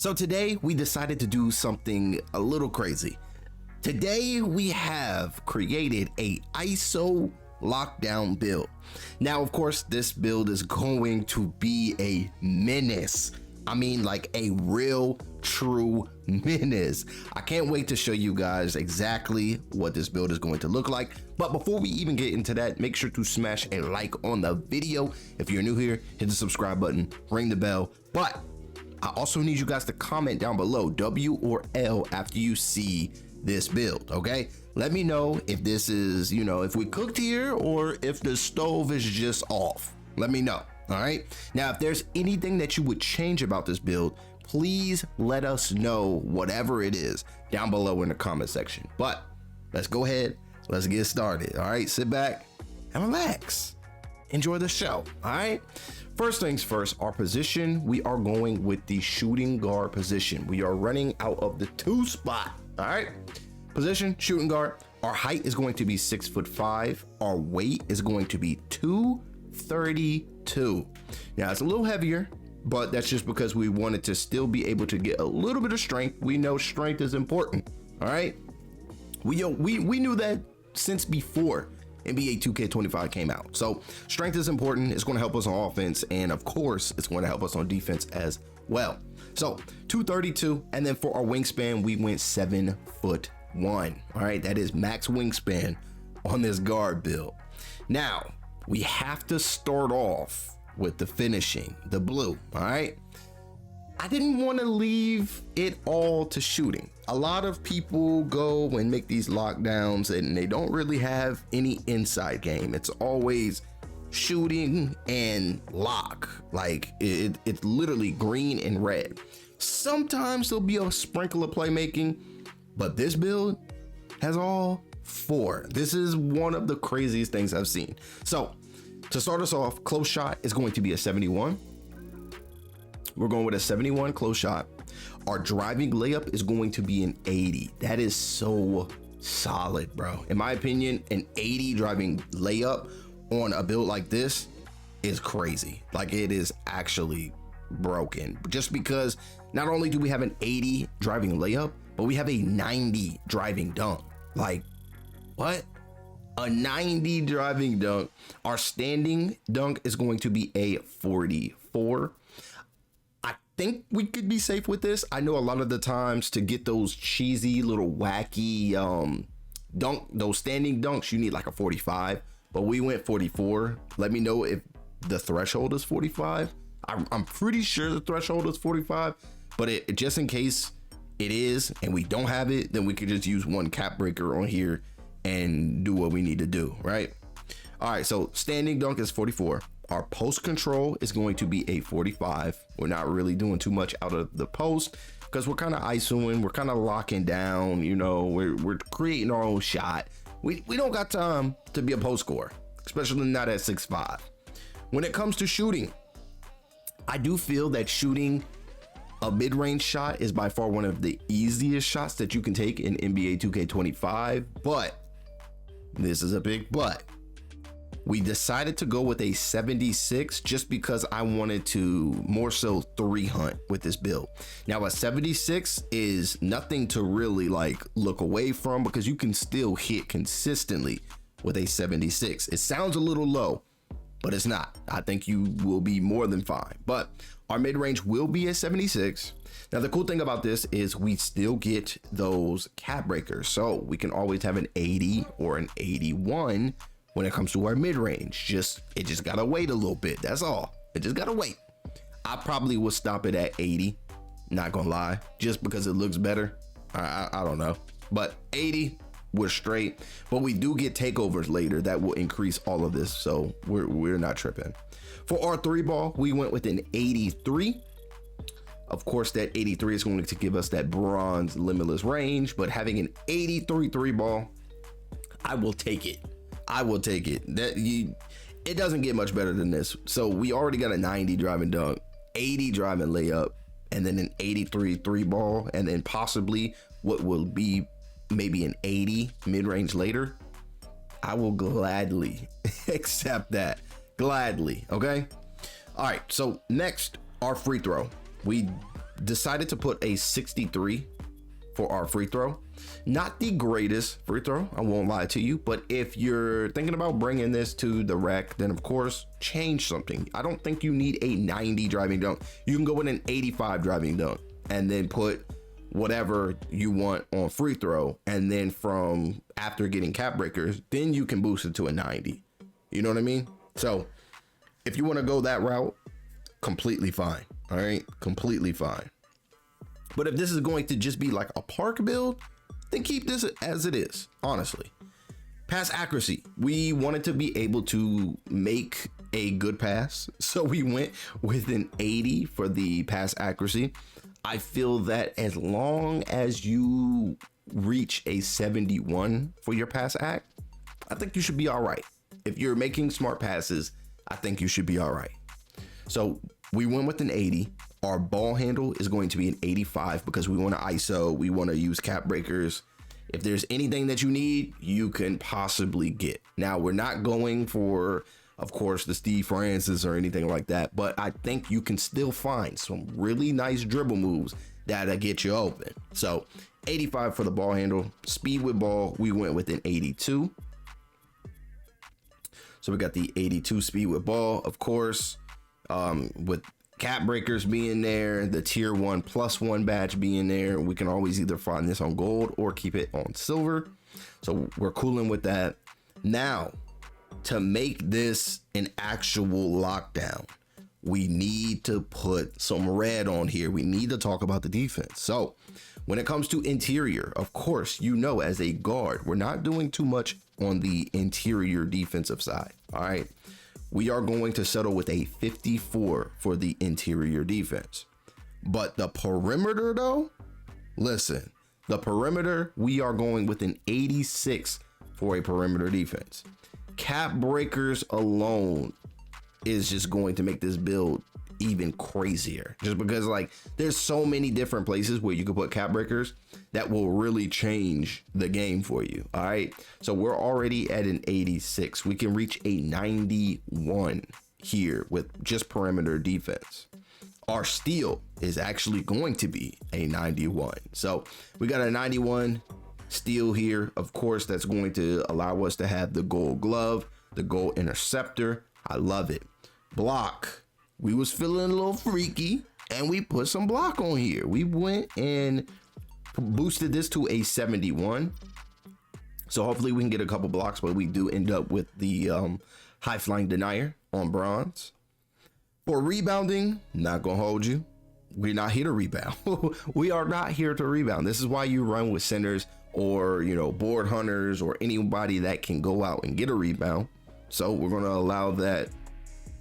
So today we decided to do something a little crazy. Today we have created a ISO lockdown build. Now, of course, this build is going to be a menace. I mean, like a real, true menace. I can't wait to show you guys exactly what this build is going to look like. But before we even get into that, make sure to smash a like on the video. If you're new here, hit the subscribe button, ring the bell. But I also need you guys to comment down below W or L after you see this build, okay? Let me know if this is, if we cooked here or if the stove is just off. Let me know, all right? Now, if there's anything that you would change about this build, please let us know whatever it is down below in the comment section. But let's go ahead, let's get started, all right? Sit back and relax. Enjoy the show, all right? First things first, our position, we are going with the shooting guard position. We are running out of the 2 spot, all right? Position, shooting guard. Our height is going to be 6'5". Our weight is going to be 232. Now, it's a little heavier, but that's just because we wanted to still be able to get a little bit of strength. We know strength is important, all right? We knew that since before NBA 2K25 came out. So strength is important. It's going to help us on offense. And of course, it's going to help us on defense as well. So 232. And then for our wingspan, we went 7'1". All right. That is max wingspan on this guard build. Now we have to start off with the finishing, the blue. All right. I didn't want to leave it all to shooting. A lot of people go and make these lockdowns and they don't really have any inside game. It's always shooting and lock. Like it's literally green and red. Sometimes there'll be a sprinkle of playmaking, but this build has all 4. This is one of the craziest things I've seen. So to start us off, close shot is going to be a 71. We're going with a 71 close shot. Our driving layup is going to be an 80. That is so solid, bro. In my opinion, an 80 driving layup on a build like this is crazy. Like, it is actually broken. Just because not only do we have an 80 driving layup, but we have a 90 driving dunk. Like, what? A 90 driving dunk. Our standing dunk is going to be a 44. I think we could be safe with this. I know a lot of the times to get those cheesy little wacky dunk, those standing dunks, you need like a 45, but we went 44. Let me know if the threshold is 45. I'm pretty sure the threshold is 45, but just in case it is and we don't have it, then we could just use one cap breaker on here and do what we need to do, right? All right, so standing dunk is 44. Our post control is going to be a 45. We're not really doing too much out of the post because we're kind of ISOing, we're kind of locking down, we're creating our own shot. We don't got time to be a post scorer, especially not at 6'5". When it comes to shooting, I do feel that shooting a mid-range shot is by far one of the easiest shots that you can take in NBA 2K25, but this is a big but. We decided to go with a 76 just because I wanted to more so 3 hunt with this build. Now a 76 is nothing to really like look away from because you can still hit consistently with a 76. It sounds a little low, but it's not. I think you will be more than fine. But our mid-range will be a 76. Now the cool thing about this is we still get those cap breakers. So we can always have an 80 or an 81 when it comes to our mid-range. It just gotta wait a little bit. That's all. It just gotta wait. I probably would stop it at 80, not gonna lie, just because it looks better. I don't know, but 80, we're straight. But we do get takeovers later that will increase all of this, so we're not tripping. For our 3 ball, we went with an 83. Of course, that 83 is going to give us that bronze limitless range, but having an 83 3 ball, I will take it. I will take it. It doesn't get much better than this. So we already got a 90 driving dunk, 80 driving layup, and then an 83 3 ball, and then possibly what will be maybe an 80 mid-range later. I will gladly accept that. Gladly, okay? All right, so next, our free throw. We decided to put a 63 for our free throw. Not the greatest free throw, I won't lie to you, but if you're thinking about bringing this to the rec, then of course change something. I don't think you need a 90 driving dunk. You can go with an 85 driving dunk and then put whatever you want on free throw, and then from after getting cap breakers, then you can boost it to a 90. You know what I mean? So if you want to go that route, completely fine. All right, completely fine. But if this is going to just be like a park build, then keep this as it is, honestly. Pass accuracy. We wanted to be able to make a good pass, so we went with an 80 for the pass accuracy. I feel that as long as you reach a 71 for your pass act, I think you should be all right. If you're making smart passes, I think you should be all right. So we went with an 80. Our ball handle is going to be an 85 because we want to ISO. We want to use cap breakers. If there's anything that you need, you can possibly get. Now, we're not going for, of course, the Steve Francis or anything like that, but I think you can still find some really nice dribble moves that'll get you open. So 85 for the ball handle. Speed with ball, we went with an 82. So we got the 82 speed with ball, of course, with cap breakers being there, the tier 1+1 badge being there. We can always either find this on gold or keep it on silver. So we're cooling with that. Now, to make this an actual lockdown, we need to put some red on here. We need to talk about the defense. So when it comes to interior, of course, you know, as a guard, we're not doing too much on the interior defensive side. All right. We are going to settle with a 54 for the interior defense. But the perimeter, though, listen, the perimeter, we are going with an 86 for a perimeter defense. Cap breakers alone is just going to make this build even crazier, just because like there's so many different places where you can put cap breakers that will really change the game for you. All right, so we're already at an 86. We can reach a 91 here with just perimeter defense. Our steal is actually going to be a 91. So we got a 91 steal here. Of course, that's going to allow us to have the gold glove, the gold interceptor. I love it. Block. We was feeling a little freaky and we put some block on here. We went and boosted this to a 71. So hopefully we can get a couple blocks, but we do end up with the high flying denier on bronze. For rebounding, not gonna hold you. We're not here to rebound. We are not here to rebound. This is why you run with centers or, you know, board hunters or anybody that can go out and get a rebound. So we're gonna allow that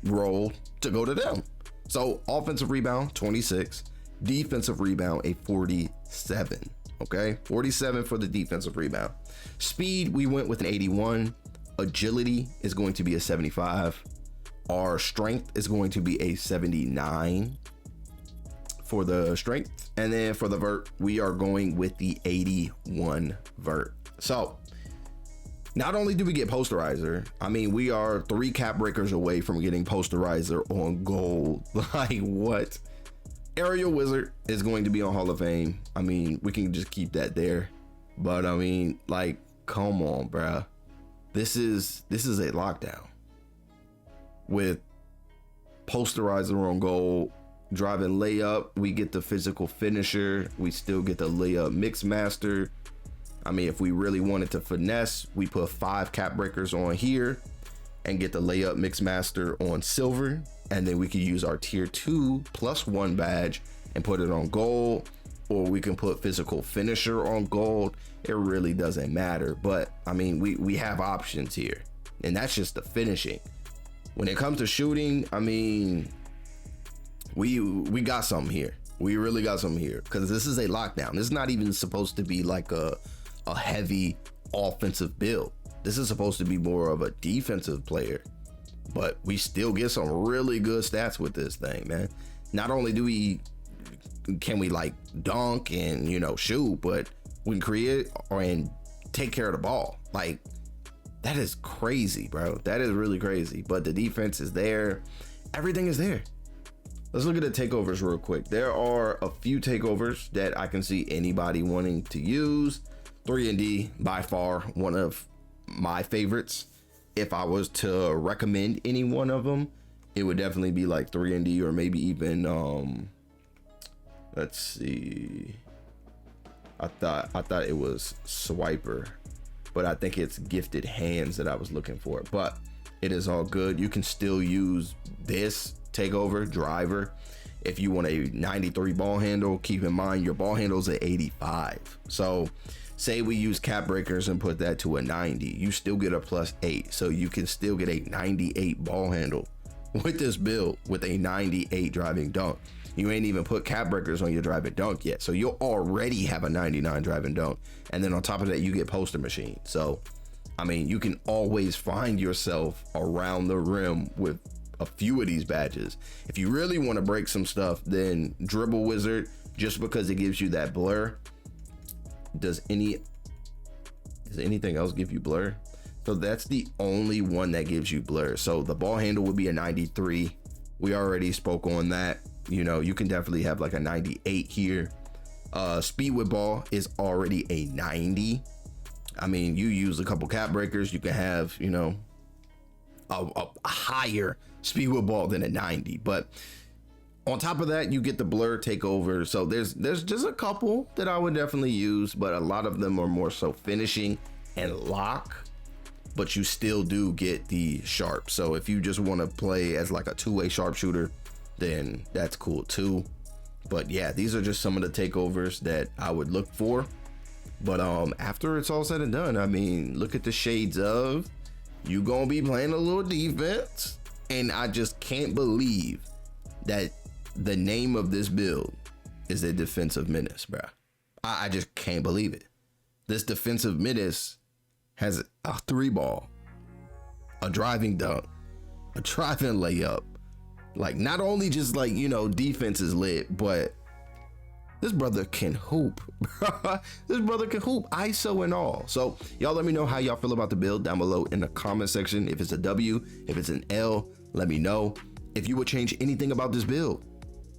role to go to them. So offensive rebound 26, defensive rebound a 47. Okay, 47 for the defensive rebound. Speed, we went with an 81. Agility is going to be a 75. Our strength is going to be a 79 for the strength, and then for the vert, we are going with the 81 vert. So not only do we get posterizer, I mean, we are 3 cap breakers away from getting posterizer on gold. Like, what? Aerial Wizard is going to be on Hall of Fame. I mean, we can just keep that there. But I mean, like, come on, bruh. This is a lockdown. With posterizer on gold, driving layup, we get the physical finisher. We still get the layup mix master. I mean, if we really wanted to finesse, we put 5 cap breakers on here and get the layup mix master on silver. And then we could use our tier 2+1 badge and put it on gold, or we can put physical finisher on gold. It really doesn't matter. But I mean, we have options here, and that's just the finishing. When it comes to shooting, I mean, we got something here. We really got something here, because this is a lockdown. This is not even supposed to be like a heavy offensive build. This is supposed to be more of a defensive player, but we still get some really good stats with this thing, man. Not only can we like dunk and, you know, shoot, but we can create and take care of the ball. Like, that is crazy, bro. That is really crazy. But the defense is there. Everything is there. Let's look at the takeovers real quick. There are a few takeovers that I can see anybody wanting to use. 3D by far one of my favorites. If I was to recommend any one of them, it would definitely be like 3D, or maybe even let's see. I thought it was Swiper, but I think it's Gifted Hands that I was looking for. But it is all good. You can still use this takeover driver if you want a 93 ball handle. Keep in mind your ball handle's at 85. So say we use cap breakers and put that to a 90, you still get a +8. So you can still get a 98 ball handle with this build with a 98 driving dunk. You ain't even put cap breakers on your driving dunk yet. So you'll already have a 99 driving dunk. And then on top of that, you get poster machine. So, I mean, you can always find yourself around the rim with a few of these badges. If you really want to break some stuff, then Dribble Wizard, just because it gives you that blur. Does anything else give you blur? So that's the only one that gives you blur. So the ball handle would be a 93. We already spoke on that. You know, you can definitely have like a 98 here. Speed with ball is already a 90. I mean, you use a couple cap breakers, you can have, you know, a higher speed with ball than a 90. But on top of that, you get the blur takeover. So there's just a couple that I would definitely use, but a lot of them are more so finishing and lock. But you still do get the sharp. So if you just want to play as like a two-way sharpshooter, then that's cool too. But yeah, these are just some of the takeovers that I would look for. But after it's all said and done, I mean, look at the shades of, you gonna be playing a little defense. And I just can't believe that the name of this build is a defensive menace, bro. I just can't believe it. This defensive menace has a 3-ball, a driving dunk, a driving layup. Like, not only just like, you know, defense is lit, but this brother can hoop. This brother can hoop, ISO and all. So y'all let me know how y'all feel about the build down below in the comment section. If it's a W, if it's an L, let me know. If you would change anything about this build,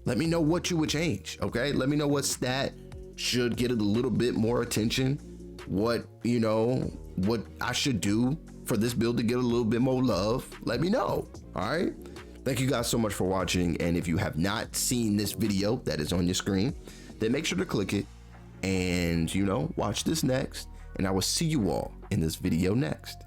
let me know what you would change, okay? Let me know what stat should get a little bit more attention. What, you know, what I should do for this build to get a little bit more love. Let me know, all right? Thank you guys so much for watching. And if you have not seen this video that is on your screen, then make sure to click it and, you know, watch this next. And I will see you all in this video next.